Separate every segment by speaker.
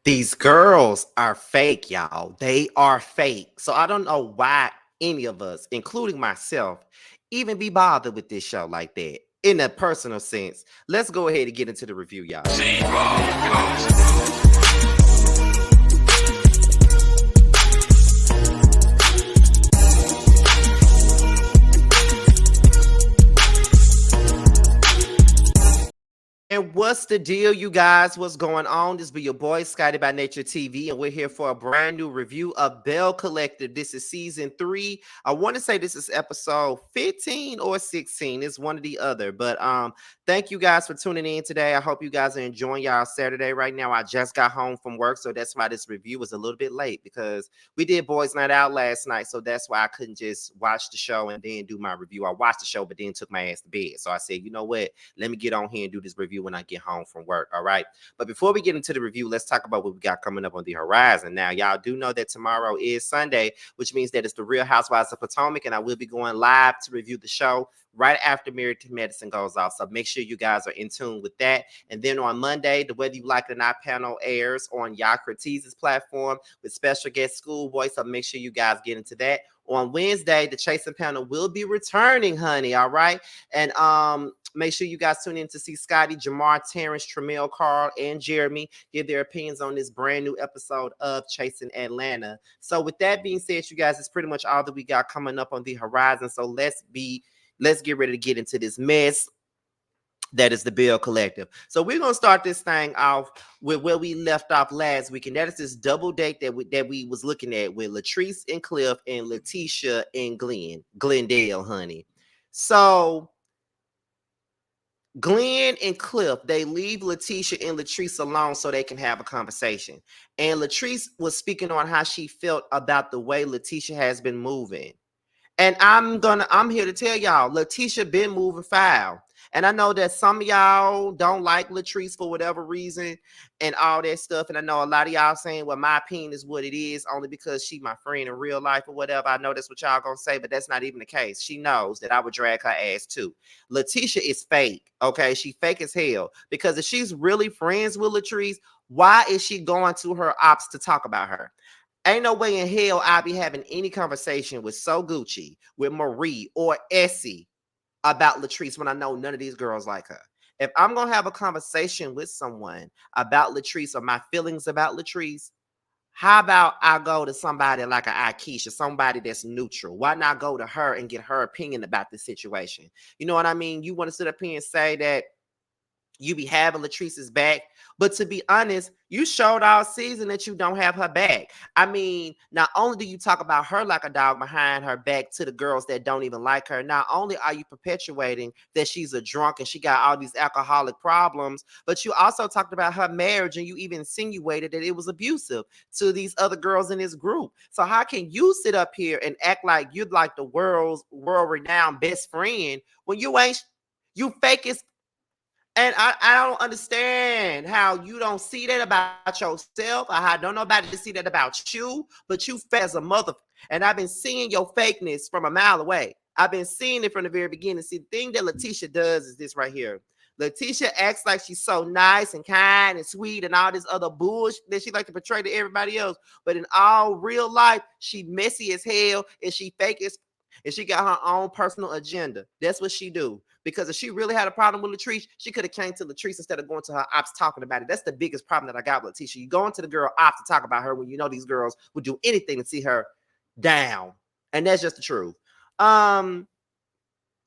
Speaker 1: These girls are fake, y'all. They are fake. So I don't know why any of us, including myself, even be bothered with this show like that in a personal sense. Let's go ahead and get into the review, y'all. And what's the deal, you guys? What's going on? This be your boy, Scotty by Nature TV, and we're here for a brand new review of Belle Collective. This is season 3. I want to say this is episode 15 or 16. It's one or the other. But thank you guys for tuning in today. I hope you guys are enjoying y'all Saturday right now. I just got home from work, so that's why this review was a little bit late because we did Boys Night Out last night, so that's why I couldn't just watch the show and then do my review. I watched the show, but then took my ass to bed. So I said, you know what? Let me get on here and do this review when I get home from work. All right. But before we get into the review, let's talk about what we got coming up on the horizon. Now, y'all do know that tomorrow is Sunday, which means that it's the Real Housewives of Potomac, and I will be going live to review the show right after Married to Medicine goes off. So make sure you guys are in tune with that. And then on Monday, the Whether You Like It or Not panel airs on Yakrati's platform with special guest Schoolboy. So make sure you guys get into that. On Wednesday, the Chasing panel will be returning, honey. All right. And make sure you guys tune in to see Scotty, Jamar, Terrence, Tramiel, Carl, and Jeremy give their opinions on this brand new episode of Chasing Atlanta. So with that being said, you guys, it's pretty much all that we got coming up on the horizon. So let's get ready to get into this mess that is the Belle Collective. So we're gonna start this thing off with where we left off last week, and that is this double date that we was looking at with Latrice and Cliff and Letitia and Glendale, honey. So Glenn and Cliff, they leave Letitia and Latrice alone so they can have a conversation. And Latrice was speaking on how she felt about the way Letitia has been moving. And I'm here to tell y'all, Letitia been moving foul. And I know that some of y'all don't like Latrice for whatever reason and all that stuff. And I know a lot of y'all saying, well, my opinion is what it is, only because she my friend in real life or whatever. I know that's what y'all gonna say, but that's not even the case. She knows that I would drag her ass too. Letitia is fake, okay? She fake as hell. Because if she's really friends with Latrice, why is she going to her ops to talk about her? Ain't no way in hell I'll be having any conversation with So Gucci, with Marie, or Essie about Latrice when I know none of these girls like her. If I'm going to have a conversation with someone about Latrice or my feelings about Latrice, how about I go to somebody like a Akeisha, somebody that's neutral? Why not go to her and get her opinion about the situation? You know what I mean? You want to sit up here and say that you be having Latrice's back. But to be honest, you showed all season that you don't have her back. I mean, not only do you talk about her like a dog behind her back to the girls that don't even like her, not only are you perpetuating that she's a drunk and she got all these alcoholic problems, but you also talked about her marriage and you even insinuated that it was abusive to these other girls in this group. So how can you sit up here and act like you're like the world's world-renowned best friend when you ain't, you fake as, and I don't understand how you don't see that about yourself. I don't nobody see that about you, but you fake as a mother. And I've been seeing your fakeness from a mile away. I've been seeing it from the very beginning. See, the thing that Letitia does is this right here. Letitia acts like she's so nice and kind and sweet and all this other bullshit that she like to portray to everybody else. But in all real life, she messy as hell and she fake as, and she got her own personal agenda. That's what she do. Because if she really had a problem with Latrice, she could have came to Latrice instead of going to her ops talking about it. That's the biggest problem that I got with Letitia. You going to the girl ops to talk about her when you know these girls would do anything to see her down. And that's just the truth.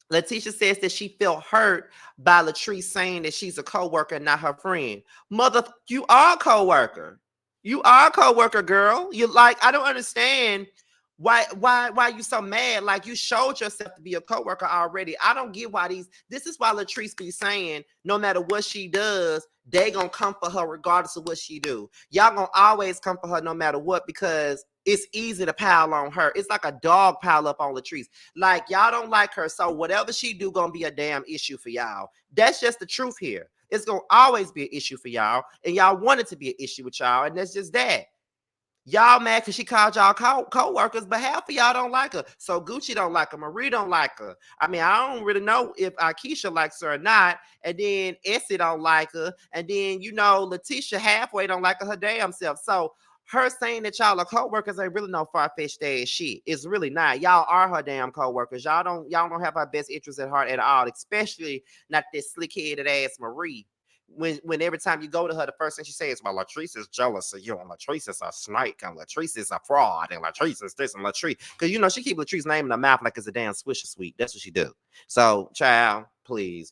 Speaker 1: Letitia says that she felt hurt by Latrice saying that she's a co-worker, not her friend. Mother, you are a co-worker. You are a co-worker, girl. You like, I don't understand why you so mad? Like you showed yourself to be a coworker already. I don't get why this is why Latrice be saying no matter what she does, they gonna come for her regardless of what she do. Y'all gonna always come for her no matter what because it's easy to pile on her. It's like a dog pile up on Latrice. Like y'all don't like her, so whatever she do gonna be a damn issue for y'all. That's just the truth here. It's gonna always be an issue for y'all, and y'all want it to be an issue with y'all, and that's just that. Y'all mad because she called y'all co-workers, but half of y'all don't like her. So Gucci don't like her. Marie don't like her. I mean, I don't really know if Keisha likes her or not. And then Essie don't like her. And then, Letitia halfway don't like her damn self. So her saying that y'all are co-workers ain't really no far-fetched ass shit. It's really not. Y'all are her damn co-workers. Y'all don't have her best interest at heart at all, especially not this slick-headed ass Marie. When every time you go to her, the first thing she says, well, Latrice is jealous of you, and Latrice is a snake, and Latrice is a fraud, and Latrice is this, and Latrice, because she keep Latrice's name in her mouth like it's a damn Swisher Sweet. That's what she do. So, child, please.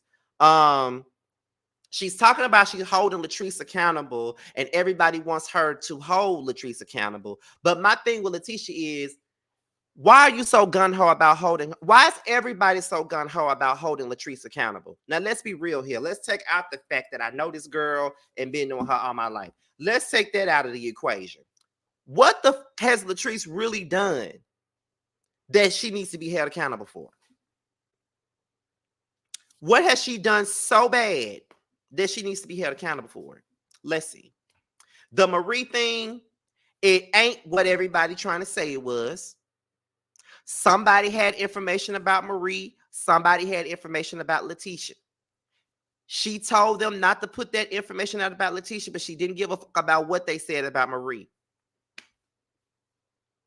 Speaker 1: She's talking about she's holding Latrice accountable, and everybody wants her to hold Latrice accountable. But my thing with Letitia is, why are you so gun-ho about why is everybody so gun-ho about holding Latrice accountable? Now, let's be real here. Let's take out the fact that I know this girl and been knowing her all my life. Let's take that out of the equation. What has Latrice really done that she needs to be held accountable for? What has she done so bad that she needs to be held accountable for? Let's see. The Marie thing, it ain't what everybody trying to say it was. Somebody had information about Marie. Somebody had information about Letitia. She told them not to put that information out about Letitia, but she didn't give a fuck about what they said about Marie.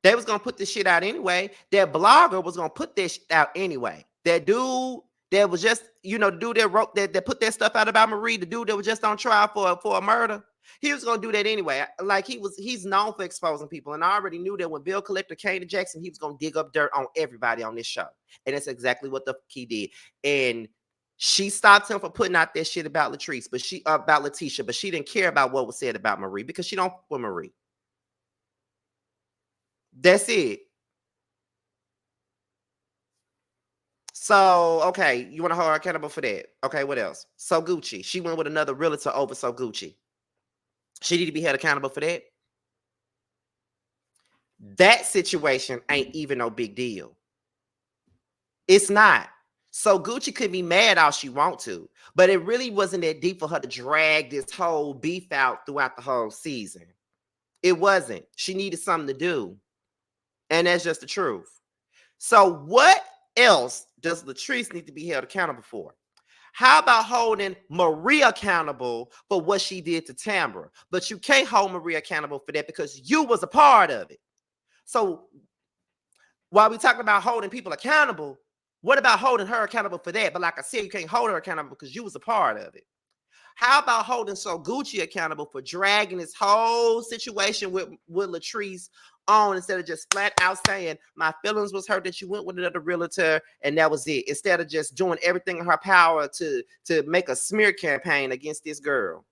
Speaker 1: They was going to put this shit out anyway. That blogger was going to put this shit out anyway. That dude that was just, the dude that wrote that put that stuff out about Marie, the dude that was just on trial for a murder, he was going to do that anyway. Like he's known for exposing people. And I already knew that when Bill Collector came to Jackson, he was going to dig up dirt on everybody on this show. And that's exactly what the fuck he did. And she stopped him for putting out that shit about Latrice, about Letitia, but she didn't care about what was said about Marie because she don't fuck with Marie. That's it. So, okay, you want to hold her accountable for that. Okay, what else? So Gucci. She went with another realtor over So Gucci. She need to be held accountable for that. That situation ain't even no big deal. It's not. So Gucci could be mad all she want to, but it really wasn't that deep for her to drag this whole beef out throughout the whole season. It wasn't. She needed something to do. And that's just the truth. So what else does Latrice need to be held accountable for? How about holding Marie accountable for what she did to Tambra? But you can't hold Marie accountable for that because you was a part of it. So while we talking about holding people accountable, what about holding her accountable for that? But like I said, you can't hold her accountable because you was a part of it. How about holding So Gucci accountable for dragging this whole situation with Latrice on instead of just flat out saying, my feelings was hurt that you went with another realtor and that was it, instead of just doing everything in her power to make a smear campaign against this girl.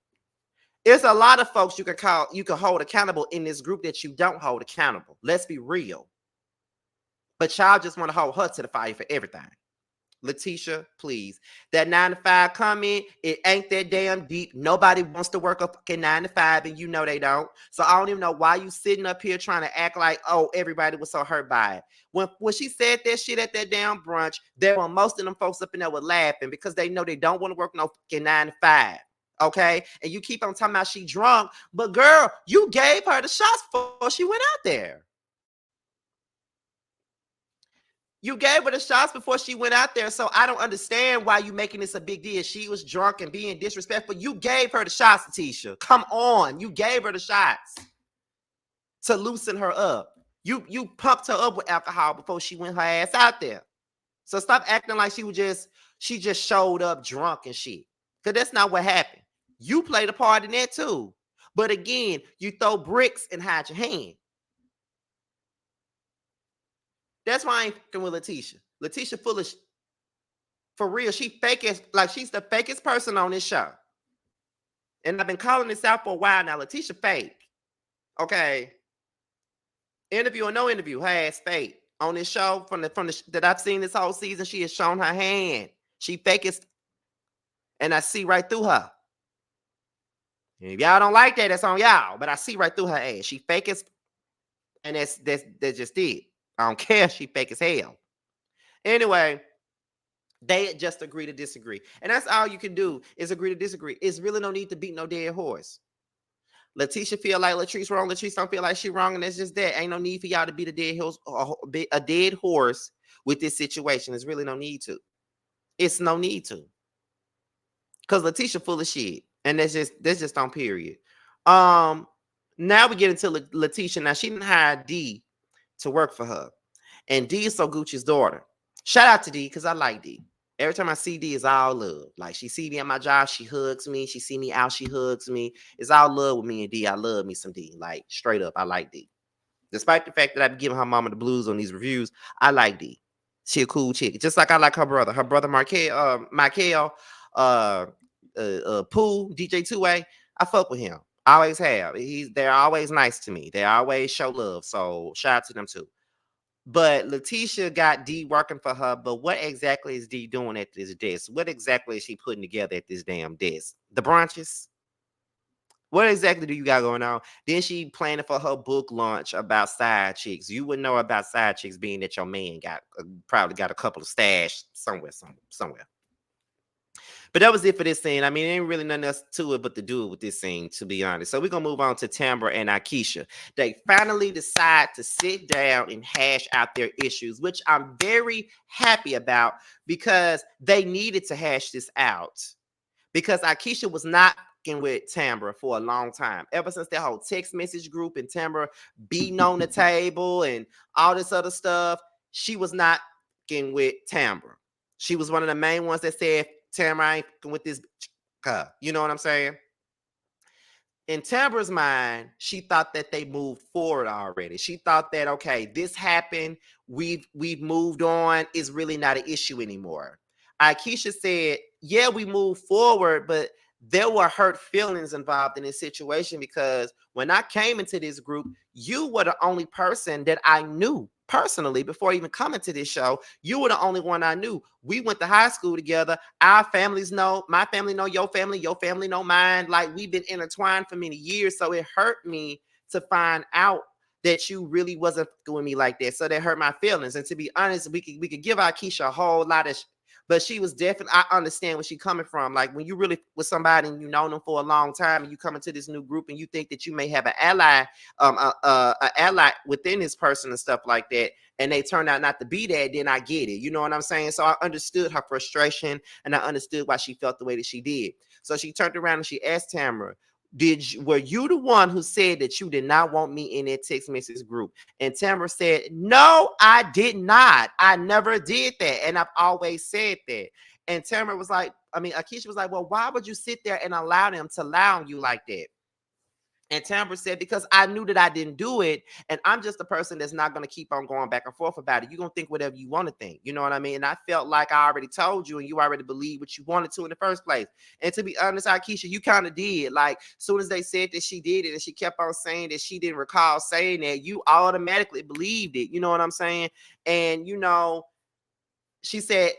Speaker 1: There's a lot of folks you can hold accountable in this group that you don't hold accountable. Let's be real. But y'all just want to hold her to the fire for everything. Letitia, please. That 9 to 5 comment, it ain't that damn deep. Nobody wants to work a fucking 9 to 5, and you know they don't. So I don't even know why you sitting up here trying to act like, oh, everybody was so hurt by it. When she said that shit at that damn brunch, there were most of them folks up in there were laughing because they know they don't want to work no fucking 9 to 5. Okay? And you keep on talking about she drunk, but girl, you gave her the shots before she went out there. You gave her the shots before she went out there, so I don't understand why you making this a big deal. She was drunk and being disrespectful. You gave her the shots, Tisha. Come on. You gave her the shots to loosen her up. You pumped her up with alcohol before she went her ass out there. So stop acting like she just showed up drunk and shit. Because that's not what happened. You played a part in that too. But again, you throw bricks and hide your hand. That's why I ain't fucking with Letitia. Letitia full of for real. She fake as like she's the fakest person on this show. And I've been calling this out for a while now. Letitia fake. Okay. Interview or no interview, her ass fake. On this show from the that I've seen this whole season, she has shown her hand. She fakest, and I see right through her. And if y'all don't like that, that's on y'all. But I see right through her ass. She fakest, and that's just it. I don't care if she fake as hell. Anyway, they just agree to disagree. And that's all you can do is agree to disagree. It's really no need to beat no dead horse. Letitia feel like Latrice wrong. Latrice don't feel like she wrong, and that's just that. Ain't no need for y'all to beat a dead horse with this situation. There's really no need to. It's no need to, because Letitia full of shit, and that's just on period. Um, Now we get into Letitia. Now she didn't hire D to work for her, and D is so Gucci's daughter. Shout out to D, because I like D. Every time I see D, it's all love. Like, she see me at my job, she hugs me. She see me out, she hugs me. It's all love with me and D. I love me some D. Like, straight up, I like D. Despite the fact that I be giving her mama the blues on these reviews, I like D. She a cool chick. Just like I like her brother. Her brother Michael, uh, Pooh, DJ 2A. I fuck with him. I always have. They're always nice to me. They always show love. So shout out to them too. But Letitia got D working for her. But what exactly is D doing at this desk? What exactly is she putting together at this damn desk? The brunches? What exactly do you got going on? Then she planning for her book launch about side chicks. You would know about side chicks being that your man got probably got a couple of stash somewhere. But that was it for this scene. I mean, there ain't really nothing else to it but to do it with this scene, to be honest. So we're gonna move on to Tambra and Akeisha. They finally decide to sit down and hash out their issues, which I'm very happy about, because they needed to hash this out. Because Akeisha was not with Tambra for a long time. Ever since that whole text message group and Tambra beating on the table and all this other stuff, she was not with Tambra. She was one of the main ones that said, Tambra, I ain't with this. You know what I'm saying? In Tambra's mind, she thought that they moved forward already. She thought that, okay, this happened. We've moved on. It's really not an issue anymore. Akeisha said, yeah, we moved forward, but there were hurt feelings involved in this situation, because when I came into this group, you were the only person that I knew personally before even coming to this show. You were the only one I knew. We went to high school together. Our families know, my family know your family know mine. Like, we've been intertwined for many years. So it hurt me to find out that you really wasn't doing me like that. So that hurt my feelings. And to be honest, we could give Akeisha a whole lot of but she was definitely, I understand where she's coming from. Like, when you really with somebody and you know them for a long time, and you come into this new group and you think that you may have an ally, ally within this person and stuff like that, and they turn out not to be that, then I get it. You know what I'm saying? So I understood her frustration, and I understood why she felt the way that she did. So she turned around and she asked Tamara, were you the one who said that you did not want me in that text message group? And Tamara said, no, I did not. I never did that. And I've always said that. And Tamara was like, Akeisha was like, well, why would you sit there and allow them to allow you like that? And Tambra said, because I knew that I didn't do it. And I'm just a person that's not going to keep on going back and forth about it. You're going to think whatever you want to think. You know what I mean? And I felt like I already told you, and you already believed what you wanted to in the first place. And to be honest, Akeisha, you kind of did. Like, as soon as they said that she did it and she kept on saying that she didn't recall saying that, you automatically believed it. You know what I'm saying? And, she said,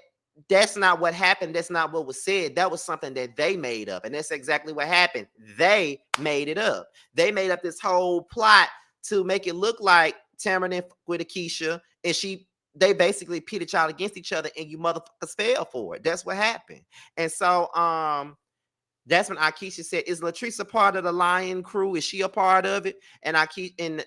Speaker 1: that's not what happened. That's not what was said. That was something that they made up. And that's exactly what happened. They made it up. They made up this whole plot to make it look like Tamara with Akeisha, and they basically pitted y'all against each other, and you motherfuckers fell for it. That's what happened. And so that's when Akeisha said, is Latrice a part of the Lion crew? Is she a part of it? And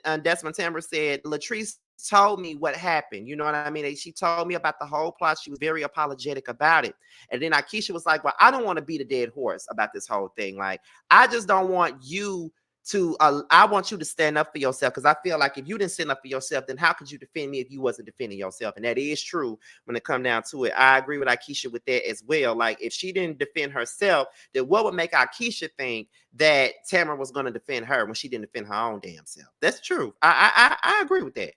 Speaker 1: that's when Tamara said, Latrice told me what happened. You know what I mean? She told me about the whole plot. She was very apologetic about it. And then Akeisha was like, well, I don't want to beat a dead horse about this whole thing. Like, I just don't want you to, I want you to stand up for yourself, because I feel like if you didn't stand up for yourself, then how could you defend me if you wasn't defending yourself? And that is true when it come down to it. I agree with Akeisha with that as well. Like, if she didn't defend herself, then what would make Akeisha think that Tamara was going to defend her when she didn't defend her own damn self? That's true. I agree with that.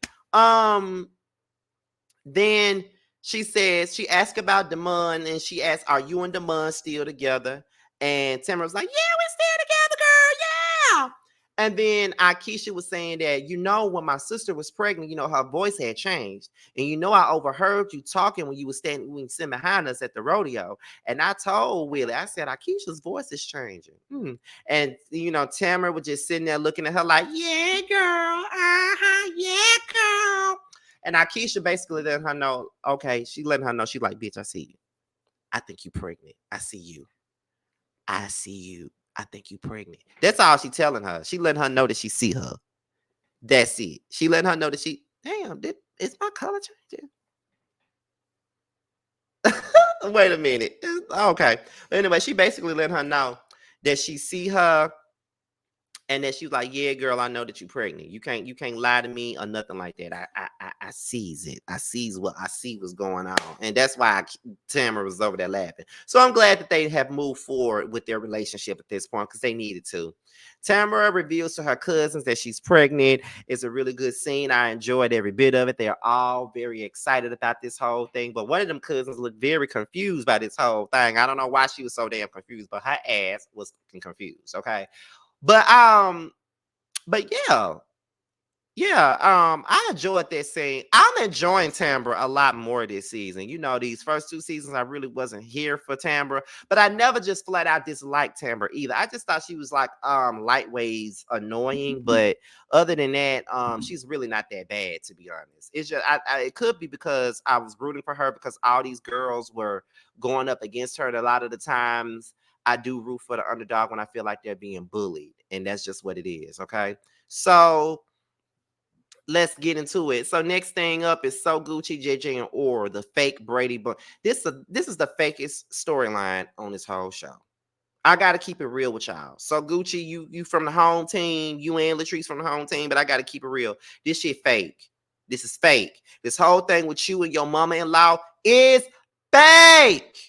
Speaker 1: Then she says, she asked about Damon, and she asked, are you and Damon still together? And Tamara was like, yeah, we're still together, girl. Yeah. And then Akeisha was saying that, when my sister was pregnant, her voice had changed. And I overheard you talking when you were sitting behind us at the rodeo. And I told Willie, I said, Akeisha's voice is changing. And, Tamara was just sitting there looking at her like, yeah, girl. Yeah, girl. And Akeisha basically letting her know, okay, she letting her know, she like, bitch, I see you. I think you pregnant. I see you. I see you. I think you pregnant. That's all she telling her. She letting her know that she see her. That's it. She letting her know that she, damn, is my color changing? Wait a minute. Okay. Anyway, she basically letting her know that she see her, and then she was like, "Yeah, girl, I know that you're pregnant. You can't lie to me or nothing like that. I sees it. I sees what I see what's going on, and that's why Tamara was over there laughing. So I'm glad that they have moved forward with their relationship at this point because they needed to. Tamara reveals to her cousins that she's pregnant. It's a really good scene. I enjoyed every bit of it. They're all very excited about this whole thing, but one of them cousins looked very confused by this whole thing. I don't know why she was so damn confused, but her ass was confused. Okay. But yeah, yeah, I enjoyed that scene. I'm enjoying Tambra a lot more this season. You know, these first two seasons, I really wasn't here for Tambra, but I never just flat out disliked Tambra either. I just thought she was like lightweight annoying, but other than that, she's really not that bad to be honest. It's just it could be because I was rooting for her because all these girls were going up against her, and a lot of the times I do root for the underdog when I feel like they're being bullied, and that's just what it is. Okay, so let's get into it. So next thing up is So Gucci, JJ, and Or, the fake Brady Bunch. This is the fakest storyline on this whole show. I gotta keep it real with y'all. So Gucci, you from the home team, you and Latrice from the home team, but I gotta keep it real. This shit fake. This is fake. This whole thing with you and your mama-in-law is fake.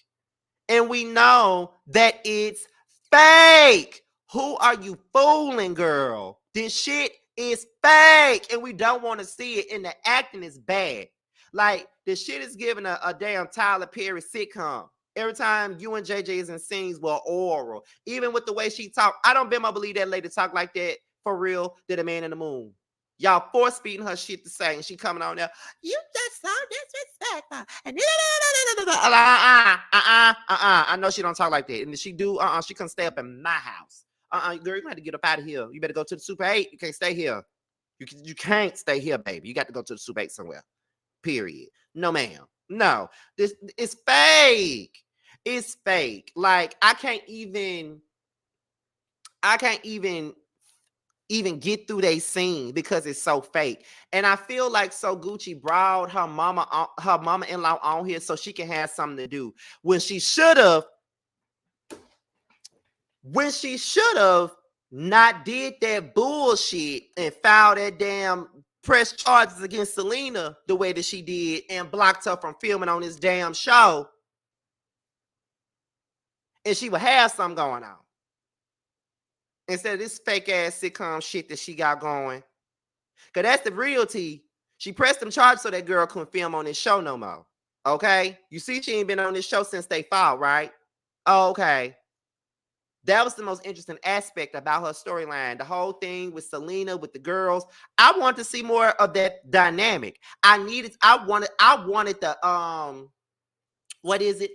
Speaker 1: And we know that it's fake. Who are you fooling, girl? This shit is fake, and we don't want to see it. And the acting is bad. Like this shit is giving a damn Tyler Perry sitcom. Every time you and JJ is in scenes were oral. Even with the way she talk, I don't believe that lady talk like that for real. Did a man in the moon. Y'all force feeding her shit to say, and she coming on there. You just so disrespectful. And I know she don't talk like that. And if she do, she can stay up in my house. Girl, you got to get up out of here. You better go to the Super 8. You can't stay here. You can't stay here, baby. You got to go to the Super 8 somewhere. Period. No, ma'am. No. This is fake. It's fake. Like I can't even get through they scene because it's so fake. And I feel like So Gucci brought her mama-in-law on here so she can have something to do. When she should have not did that bullshit and filed that damn press charges against Selena the way that she did and blocked her from filming on this damn show, and she would have something going on instead of this fake ass sitcom shit that she got going. Cause that's the real tea. She pressed them charges so that girl couldn't film on this show no more. Okay, you see, she ain't been on this show since they fought, right? Okay, that was the most interesting aspect about her storyline. The whole thing with Selena, with the girls. I want to see more of that dynamic. I wanted the what is it?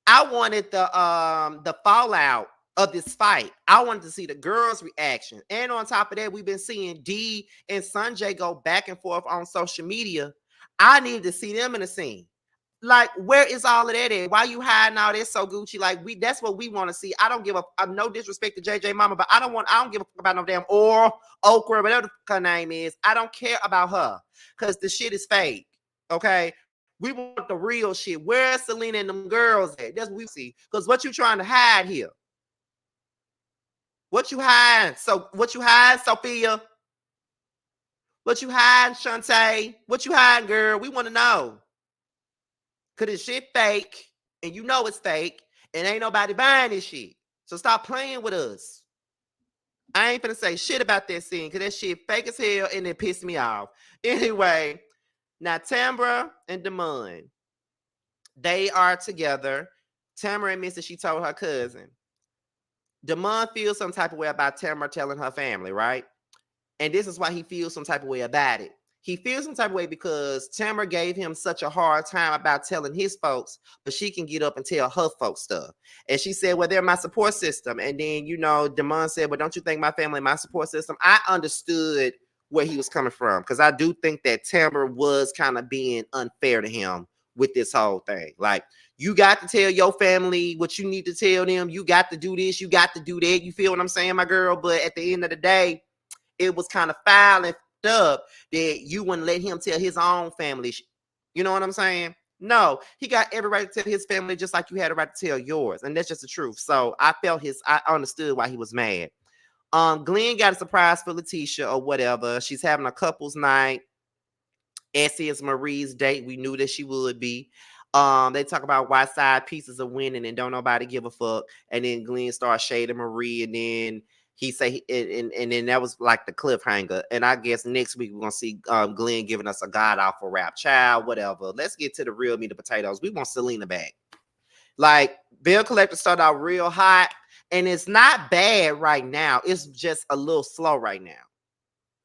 Speaker 1: I wanted the fallout of this fight. I wanted to see the girls' reaction. And on top of that, we've been seeing Dee and Sanjay go back and forth on social media. I need to see them in the scene. Like, where is all of that at? Why you hiding all this So Gucci? Like, that's what we want to see. I don't give a no disrespect to JJ Mama, but I don't give a fuck about no damn or Okra, whatever her name is. I don't care about her because the shit is fake. Okay. We want the real shit. Where's Selena and them girls at? That's what we see. Because what you trying to hide here? What you hiding? So what you hiding, Sophia? What you hiding, Shantae? What you hiding, girl? We want to know. Cause this shit fake, and you know it's fake, and ain't nobody buying this shit. So stop playing with us. I ain't finna say shit about that scene, cause that shit fake as hell, and it pissed me off. Anyway, now Tambra and Damon, they are together. Tamara admits that she told her cousin. Damon feels some type of way about Tamara telling her family, right? And this is why he feels some type of way about it. He feels some type of way because Tamara gave him such a hard time about telling his folks, but she can get up and tell her folks stuff. And she said, well, they're my support system. And then, Damon said, well, don't you think my family my support system? I understood where he was coming from because I do think that Tamara was kind of being unfair to him with this whole thing. Like, you got to tell your family what you need to tell them. You got to do this. You got to do that. You feel what I'm saying, my girl? But at the end of the day, it was kind of foul and up that you wouldn't let him tell his own family. You know what I'm saying? No, he got every right to tell his family just like you had a right to tell yours. And that's just the truth. So I understood why he was mad. Glenn got a surprise for Letitia or whatever. She's having a couple's night. Essie is Marie's date. We knew that she would be. They talk about why side pieces are winning and don't nobody give a fuck. And then Glenn starts shading Marie, and then he say, and then that was like the cliffhanger. And I guess next week we're gonna see Glenn giving us a god awful rap, child, whatever. Let's get to the real meat of potatoes. We want Selena back. Like, Bill Collector started out real hot, and it's not bad right now. It's just a little slow right now.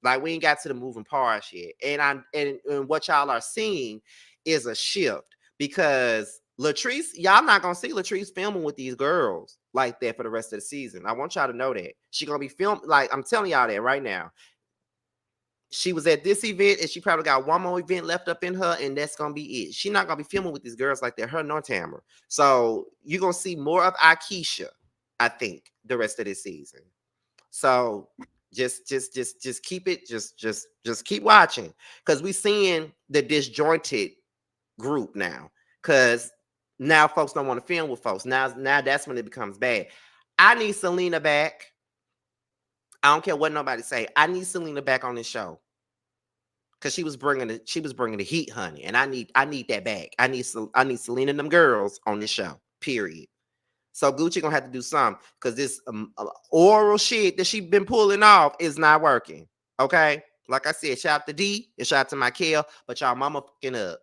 Speaker 1: Like, we ain't got to the moving parts yet. And what y'all are seeing is a shift, because Latrice, y'all not gonna see Latrice filming with these girls like that for the rest of the season. I want y'all to know that. She gonna be filmed, like, I'm telling y'all that right now. She was at this event, and she probably got one more event left up in her, and that's gonna be it. She's not gonna be filming with these girls like that, her nor Tamara. So you're gonna see more of Akeisha, I think, the rest of this season. So just keep it, just keep watching, because we seeing the disjointed group now. Because now folks don't want to film with folks. Now that's when it becomes bad. I need Selena back. I don't care what nobody say. I need Selena back on this show, because she was bringing the heat, honey, and I need that back. I need Selena and them girls on this show. Period. So Gucci gonna have to do something, because this oral shit that she been pulling off is not working. Okay, like I said, shout out to D and shout out to Michael, but y'all mama fucking up.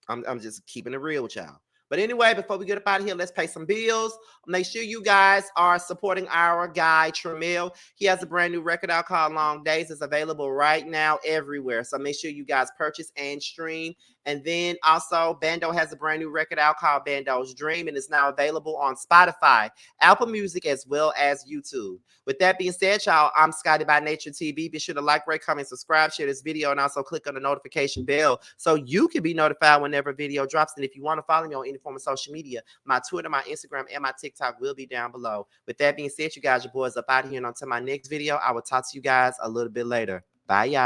Speaker 1: I'm just keeping it real with y'all. But anyway, before we get up out of here, let's pay some bills. Make sure you guys are supporting our guy, Tramiel. He has a brand new record out called Long Days. It's available right now everywhere. So make sure you guys purchase and stream. And then also, Bando has a brand new record out called Bando's Dream, and it's now available on Spotify, Apple Music, as well as YouTube. With that being said, y'all, I'm Scotty by Nature TV. Be sure to like, rate, comment, subscribe, share this video, and also click on the notification bell so you can be notified whenever a video drops. And if you want to follow me on any form of social media, my Twitter, my Instagram, and my TikTok will be down below. With that being said, you guys, your boys up out of here, and until my next video, I will talk to you guys a little bit later. Bye, y'all.